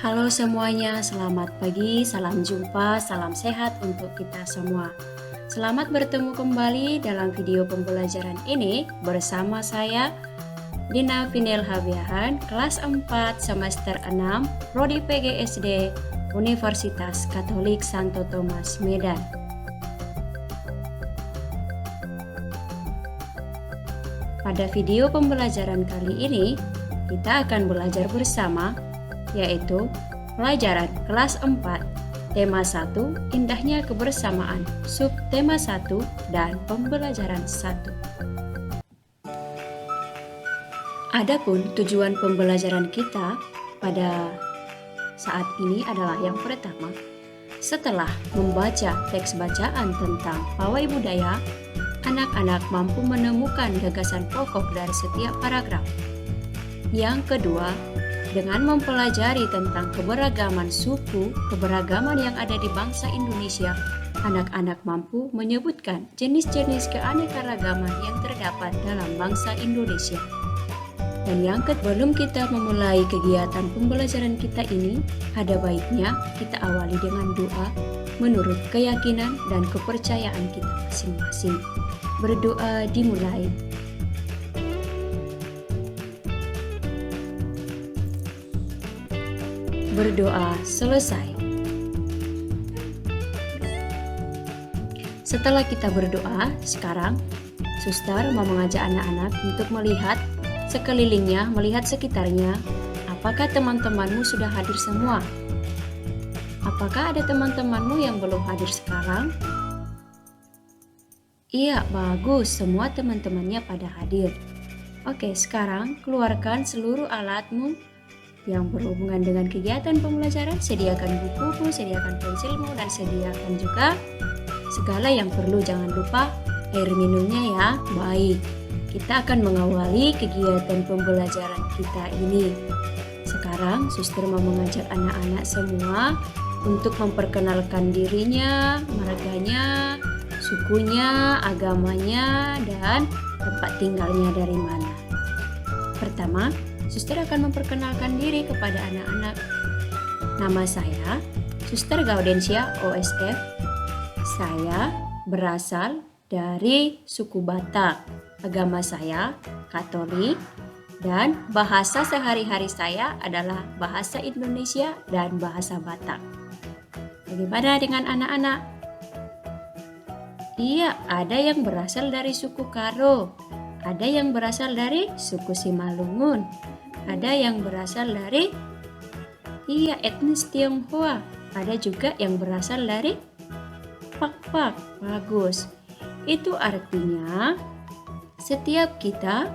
Halo semuanya, selamat pagi, salam jumpa, salam sehat untuk kita semua. Selamat bertemu kembali dalam video pembelajaran ini bersama saya, Dina Pinel Habiahan, kelas 4, semester 6, Prodi PGSD, Universitas Katolik Santo Thomas, Medan. Pada video pembelajaran kali ini, kita akan belajar bersama yaitu pelajaran kelas 4, tema 1, indahnya kebersamaan, subtema 1, dan pembelajaran 1. Adapun tujuan pembelajaran kita pada saat ini adalah yang pertama, setelah membaca teks bacaan tentang pawai budaya, anak-anak mampu menemukan gagasan pokok dari setiap paragraf. Yang kedua, dengan mempelajari tentang keberagaman suku, keberagaman yang ada di bangsa Indonesia, anak-anak mampu menyebutkan jenis-jenis keanekaragaman yang terdapat dalam bangsa Indonesia. Dan yang sebelum kita memulai kegiatan pembelajaran kita ini, ada baiknya kita awali dengan doa menurut keyakinan dan kepercayaan kita masing-masing. Berdoa dimulai. Berdoa selesai. Setelah kita berdoa, sekarang Suster mau mengajak anak-anak untuk melihat sekelilingnya, melihat sekitarnya. Apakah teman-temanmu sudah hadir semua? Apakah ada teman-temanmu yang belum hadir sekarang? Iya, bagus. Semua teman-temannya pada hadir. Oke, sekarang keluarkan seluruh alatmu yang berhubungan dengan kegiatan pembelajaran. Sediakan bukumu, sediakan pensilmu, dan sediakan juga segala yang perlu. Jangan lupa air minumnya ya. Baik, kita akan mengawali kegiatan pembelajaran kita ini. Sekarang Suster mau mengajak anak-anak semua untuk memperkenalkan dirinya, marganya, sukunya, agamanya, dan tempat tinggalnya dari mana. Pertama, Suster akan memperkenalkan diri kepada anak-anak. Nama saya Suster Gaudensia OSF. Saya berasal dari suku Batak. Agama saya Katolik dan bahasa sehari-hari saya adalah bahasa Indonesia dan bahasa Batak. Bagaimana dengan anak-anak? Iya, ada yang berasal dari suku Karo, ada yang berasal dari suku Simalungun, ada yang berasal dari etnis Tionghoa, ada juga yang berasal dari Pak. Bagus. Itu artinya setiap kita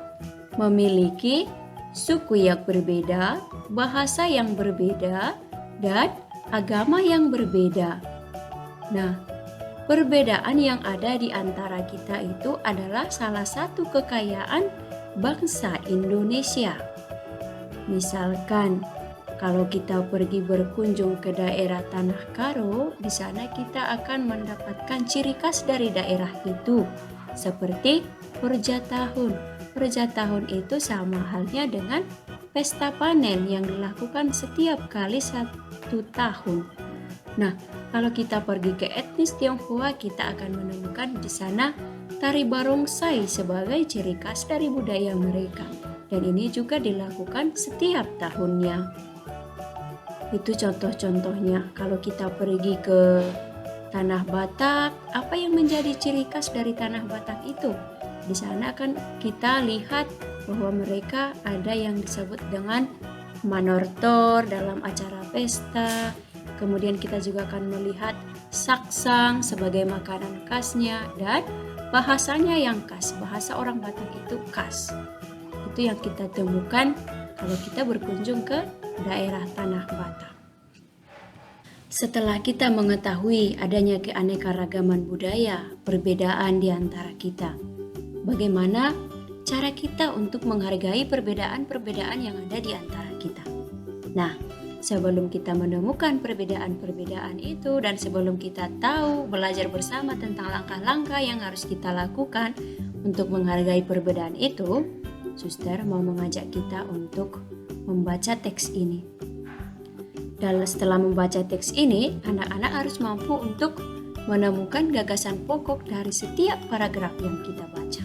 memiliki suku yang berbeda, bahasa yang berbeda, dan agama yang berbeda. Nah, perbedaan yang ada di antara kita itu adalah salah satu kekayaan bangsa Indonesia. Misalkan, kalau kita pergi berkunjung ke daerah Tanah Karo, di sana kita akan mendapatkan ciri khas dari daerah itu, seperti Perja Tahun. Perja Tahun itu sama halnya dengan pesta panen yang dilakukan setiap kali 1 tahun. Nah, kalau kita pergi ke etnis Tionghoa, kita akan menemukan di sana tari barongsai sebagai ciri khas dari budaya mereka. Dan ini juga dilakukan setiap tahunnya. Itu contoh-contohnya. Kalau kita pergi ke Tanah Batak, apa yang menjadi ciri khas dari Tanah Batak itu? Di sana kan kita lihat bahwa mereka ada yang disebut dengan manortor dalam acara pesta. Kemudian kita juga akan melihat saksang sebagai makanan khasnya dan bahasanya yang khas. Bahasa orang Batak itu khas. Itu yang kita temukan kalau kita berkunjung ke daerah Tanah Batak. Setelah kita mengetahui adanya keanekaragaman budaya, perbedaan di antara kita, bagaimana cara kita untuk menghargai perbedaan-perbedaan yang ada di antara kita? Nah, sebelum kita menemukan perbedaan-perbedaan itu dan sebelum kita tahu belajar bersama tentang langkah-langkah yang harus kita lakukan untuk menghargai perbedaan itu, Suster mau mengajak kita untuk membaca teks ini. Dan setelah membaca teks ini, anak-anak harus mampu untuk menemukan gagasan pokok dari setiap paragraf yang kita baca.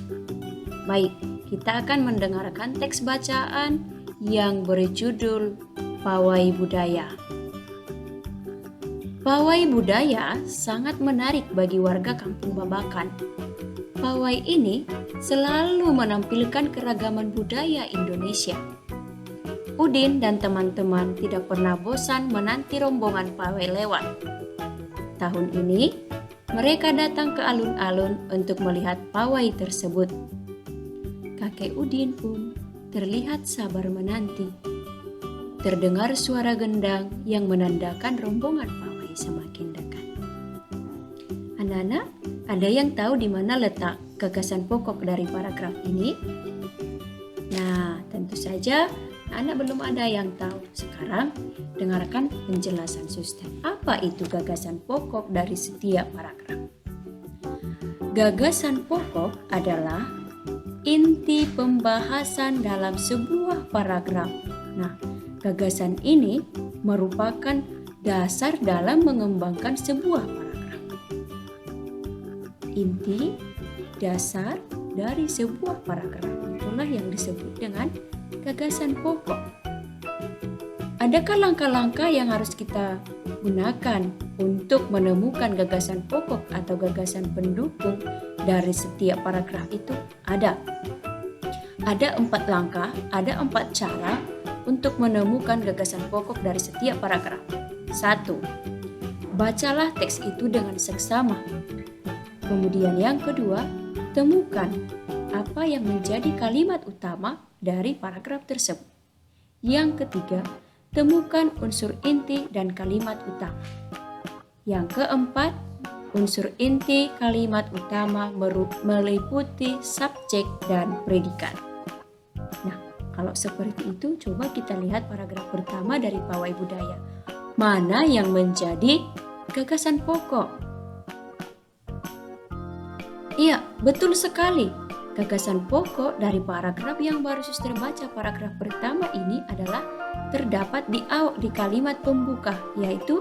Baik, kita akan mendengarkan teks bacaan yang berjudul Pawai Budaya. Pawai budaya sangat menarik bagi warga Kampung Babakan. Pawai ini selalu menampilkan keragaman budaya Indonesia. Udin dan teman-teman tidak pernah bosan menanti rombongan pawai lewat. Tahun ini, mereka datang ke alun-alun untuk melihat pawai tersebut. Kakek Udin pun terlihat sabar menanti. Terdengar suara gendang yang menandakan rombongan pawai semakin dekat. Anak-anak, ada yang tahu di mana letak gagasan pokok dari paragraf ini? Nah, tentu saja anak belum ada yang tahu. Sekarang, dengarkan penjelasan suster. Apa itu gagasan pokok dari setiap paragraf? Gagasan pokok adalah inti pembahasan dalam sebuah paragraf. Nah, gagasan ini merupakan dasar dalam mengembangkan sebuah paragraf. Inti, dasar dari sebuah paragraf itulah yang disebut dengan gagasan pokok. Adakah langkah-langkah yang harus kita gunakan untuk menemukan gagasan pokok atau gagasan pendukung dari setiap paragraf itu? Ada 4 langkah, ada 4 cara untuk menemukan gagasan pokok dari setiap paragraf. 1. Bacalah teks itu dengan seksama. Kemudian yang kedua, temukan apa yang menjadi kalimat utama dari paragraf tersebut. Yang ketiga, temukan unsur inti dan kalimat utama. Yang keempat, unsur inti kalimat utama meliputi subjek dan predikat. Nah, kalau seperti itu, coba kita lihat paragraf pertama dari Pawai Budaya. Mana yang menjadi gagasan pokok? Iya, betul sekali. Gagasan pokok dari paragraf yang baru suster baca, paragraf pertama ini adalah terdapat di kalimat pembuka, yaitu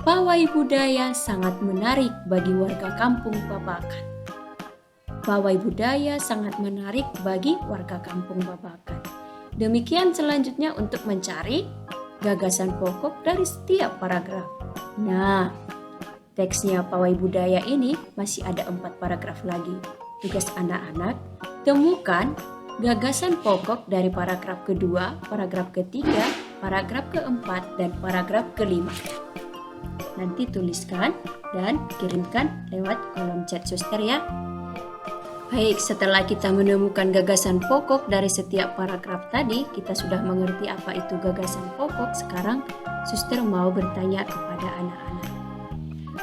Pawai budaya sangat menarik bagi warga Kampung Babakan. Pawai budaya sangat menarik bagi warga Kampung Babakan. Demikian selanjutnya untuk mencari gagasan pokok dari setiap paragraf. Nah, teksnya Pawai budaya ini masih ada 4 paragraf lagi. Tugas anak-anak, temukan gagasan pokok dari paragraf kedua, paragraf ketiga, paragraf keempat, dan paragraf kelima. Nanti tuliskan dan kirimkan lewat kolom chat suster ya. Baik, setelah kita menemukan gagasan pokok dari setiap paragraf tadi, kita sudah mengerti apa itu gagasan pokok. Sekarang suster mau bertanya kepada anak-anak.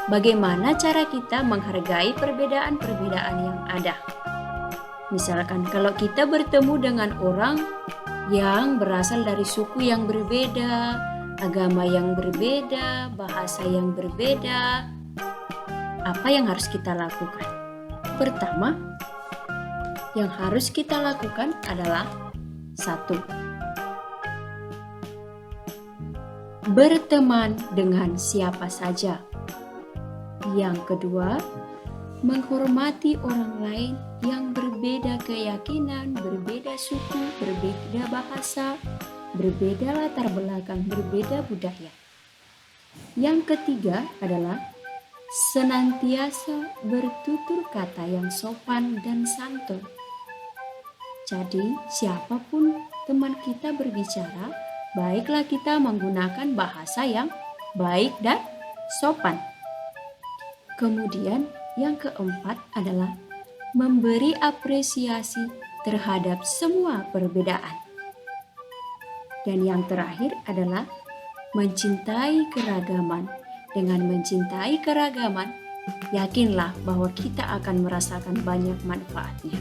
Bagaimana cara kita menghargai perbedaan-perbedaan yang ada? Misalkan kalau kita bertemu dengan orang yang berasal dari suku yang berbeda, agama yang berbeda, bahasa yang berbeda, apa yang harus kita lakukan? Pertama, yang harus kita lakukan adalah 1. Berteman dengan siapa saja. Yang kedua, menghormati orang lain yang berbeda keyakinan, berbeda suku, berbeda bahasa, berbeda latar belakang, berbeda budaya. Yang ketiga adalah senantiasa bertutur kata yang sopan dan santun. Jadi, siapapun teman kita berbicara, baiklah kita menggunakan bahasa yang baik dan sopan. Kemudian yang keempat adalah memberi apresiasi terhadap semua perbedaan. Dan yang terakhir adalah mencintai keragaman. Dengan mencintai keragaman, yakinlah bahwa kita akan merasakan banyak manfaatnya.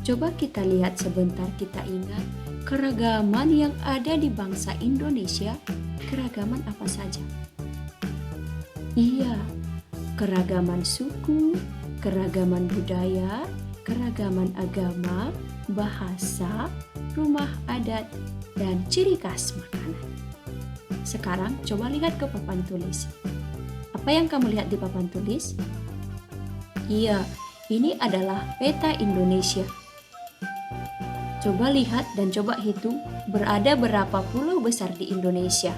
Coba kita lihat sebentar, kita ingat keragaman yang ada di bangsa Indonesia. Keragaman apa saja? Iya, keragaman suku, keragaman budaya, keragaman agama, bahasa, rumah adat, dan ciri khas makanan. Sekarang coba lihat ke papan tulis. Apa yang kamu lihat di papan tulis? Iya, ini adalah peta Indonesia. Coba lihat dan coba hitung berada berapa pulau besar di Indonesia.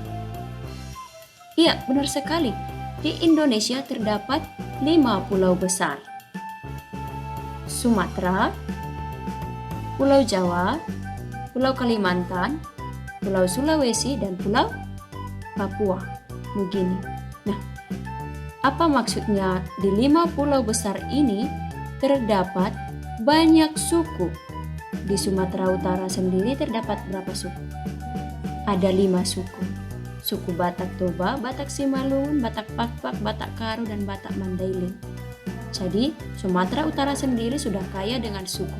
Iya, benar sekali. Di Indonesia terdapat 5 pulau besar. Sumatera, Pulau Jawa, Pulau Kalimantan, Pulau Sulawesi, dan Pulau Papua. Begini. Nah, apa maksudnya di 5 pulau besar ini terdapat banyak suku? Di Sumatera Utara sendiri terdapat berapa suku? Ada 5 suku. Suku Batak Toba, Batak Simalungun, Batak Pakpak, Batak Karo, dan Batak Mandailing. Jadi, Sumatera Utara sendiri sudah kaya dengan suku.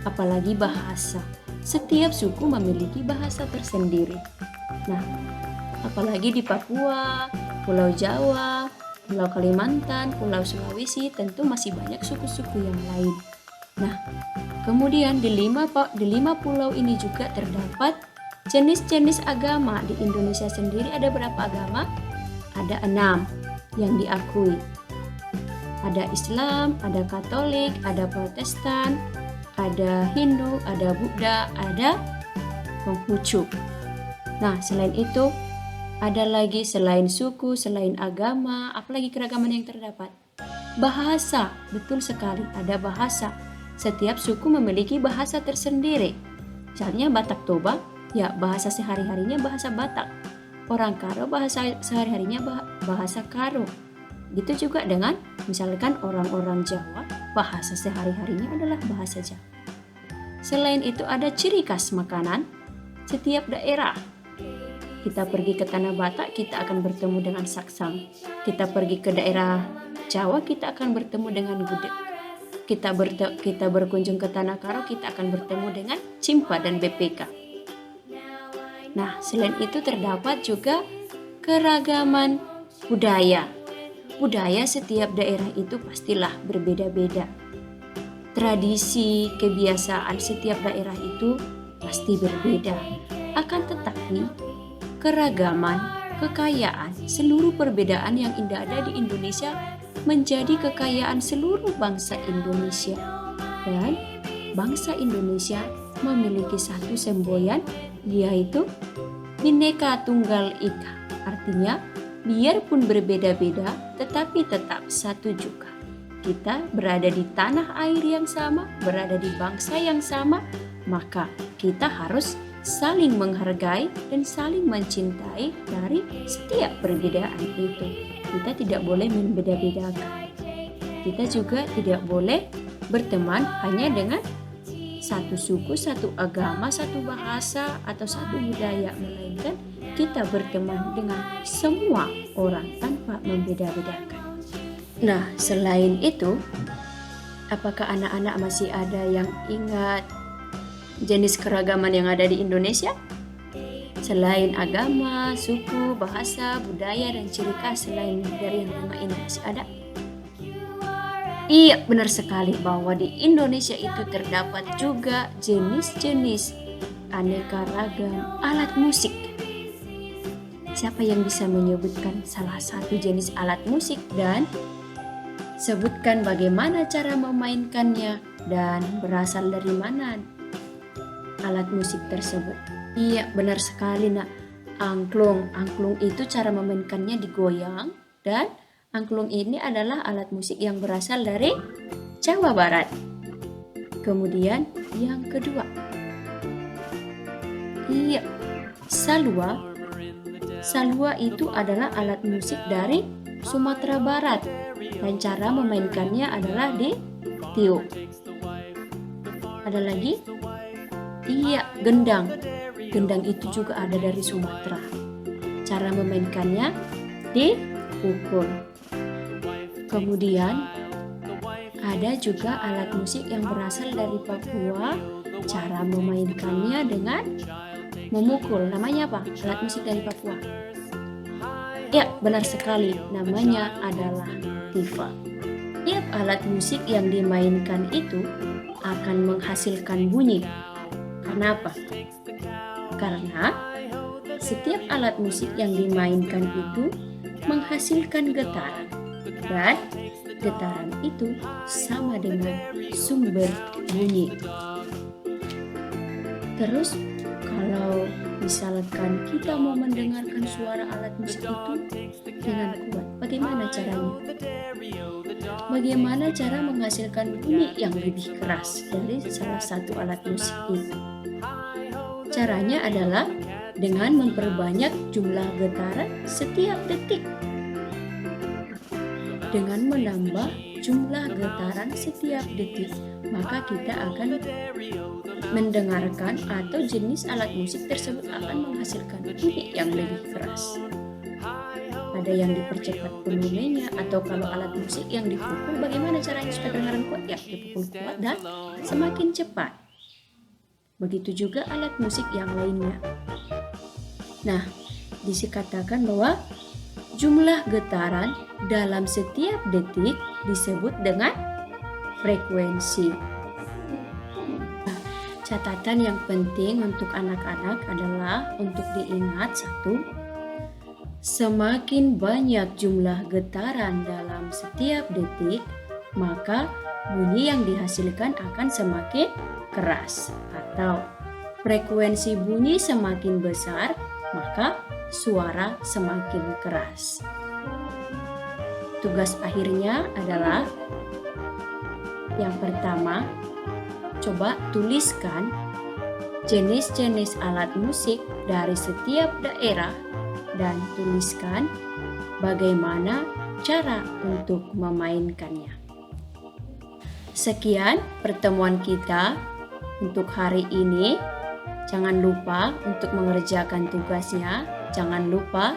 Apalagi bahasa. Setiap suku memiliki bahasa tersendiri. Nah, apalagi di Papua, Pulau Jawa, Pulau Kalimantan, Pulau Sulawesi, tentu masih banyak suku-suku yang lain. Nah, kemudian di lima pulau ini juga terdapat jenis-jenis agama. Di Indonesia sendiri ada berapa agama? Ada 6 yang diakui. Ada Islam, ada Katolik, ada Protestan, ada Hindu, ada Buddha, ada Konghucu. Nah, selain itu, ada lagi selain suku, selain agama, apalagi keragaman yang terdapat? Bahasa, betul sekali, ada bahasa. Setiap suku memiliki bahasa tersendiri. Misalnya Batak Toba, ya bahasa sehari-harinya bahasa Batak. Orang Karo bahasa sehari-harinya bahasa Karo. Gitu juga dengan misalkan orang-orang Jawa, bahasa sehari-harinya adalah bahasa Jawa. Selain itu ada ciri khas makanan setiap daerah. Kita pergi ke Tanah Batak, kita akan bertemu dengan saksang. Kita pergi ke daerah Jawa, kita akan bertemu dengan gudeg. Kita berkunjung ke Tanah Karo, kita akan bertemu dengan cimpa dan BPK. Nah, selain itu terdapat juga keragaman budaya. Budaya setiap daerah itu pastilah berbeda-beda. Tradisi, kebiasaan setiap daerah itu pasti berbeda. Akan tetapi, keragaman, kekayaan, seluruh perbedaan yang indah ada di Indonesia menjadi kekayaan seluruh bangsa Indonesia. Dan bangsa Indonesia memiliki satu semboyan, yaitu Bhinneka Tunggal Ika. Artinya, biarpun berbeda-beda, tetapi tetap satu juga. Kita berada di tanah air yang sama, berada di bangsa yang sama, maka kita harus saling menghargai dan saling mencintai dari setiap perbedaan itu. Kita tidak boleh membeda-bedakan. Kita juga tidak boleh berteman hanya dengan satu suku, satu agama, satu bahasa, atau satu budaya, melainkan kita berteman dengan semua orang tanpa membeda-bedakan. Nah, selain itu, apakah anak-anak masih ada yang ingat jenis keragaman yang ada di Indonesia? Selain agama, suku, bahasa, budaya, dan ciri khas selain dari yang 5 ini masih ada? Iya, benar sekali bahwa di Indonesia itu terdapat juga jenis-jenis aneka ragam alat musik. Siapa yang bisa menyebutkan salah satu jenis alat musik dan sebutkan bagaimana cara memainkannya dan berasal dari mana alat musik tersebut? Iya, benar sekali nak. Angklung. Angklung itu cara memainkannya digoyang, dan angklung ini adalah alat musik yang berasal dari Jawa Barat. Kemudian yang kedua, iya, salua. Salua itu adalah alat musik dari Sumatera Barat, dan cara memainkannya adalah di tiup. Ada lagi? Iya, gendang. Gendang itu juga ada dari Sumatera. Cara memainkannya dipukul. Kemudian ada juga alat musik yang berasal dari Papua. Cara memainkannya dengan memukul. Namanya apa? Alat musik dari Papua. Ya, benar sekali. Namanya adalah tifa. Tiap alat musik yang dimainkan itu akan menghasilkan bunyi. Kenapa? Karena setiap alat musik yang dimainkan itu menghasilkan getaran, dan getaran itu sama dengan sumber bunyi. Terus kalau misalkan kita mau mendengarkan suara alat musik itu dengan kuat, bagaimana caranya? Bagaimana cara menghasilkan bunyi yang lebih keras dari salah satu alat musik itu? Caranya adalah dengan memperbanyak jumlah getaran setiap detik. Dengan menambah jumlah getaran setiap detik, maka kita akan mendengarkan atau jenis alat musik tersebut akan menghasilkan bunyi yang lebih keras. Ada yang dipercepat volumenya, atau kalau alat musik yang dipukul, bagaimana caranya supaya kedengaran kuat? Ya, dipukul kuat dan semakin cepat. Begitu juga alat musik yang lainnya. Nah, dikatakan bahwa jumlah getaran dalam setiap detik disebut dengan frekuensi. Nah, catatan yang penting untuk anak-anak adalah untuk diingat satu, semakin banyak jumlah getaran dalam setiap detik, maka bunyi yang dihasilkan akan semakin keras. Atau frekuensi bunyi semakin besar, maka suara semakin keras. Tugas akhirnya adalah yang pertama, coba tuliskan jenis-jenis alat musik dari setiap daerah dan tuliskan bagaimana cara untuk memainkannya. Sekian pertemuan kita untuk hari ini. Jangan lupa untuk mengerjakan tugasnya. Jangan lupa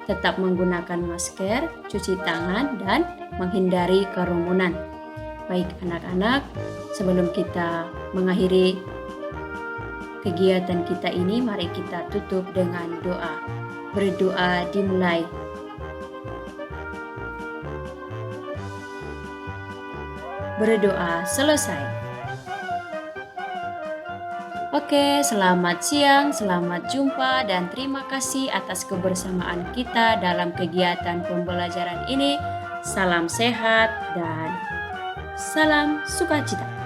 tetap menggunakan masker, cuci tangan, dan menghindari kerumunan. Baik anak-anak, sebelum kita mengakhiri kegiatan kita ini, mari kita tutup dengan doa. Berdoa dimulai. Berdoa selesai. Oke, selamat siang, selamat jumpa, dan terima kasih atas kebersamaan kita dalam kegiatan pembelajaran ini. Salam sehat dan salam sukacita.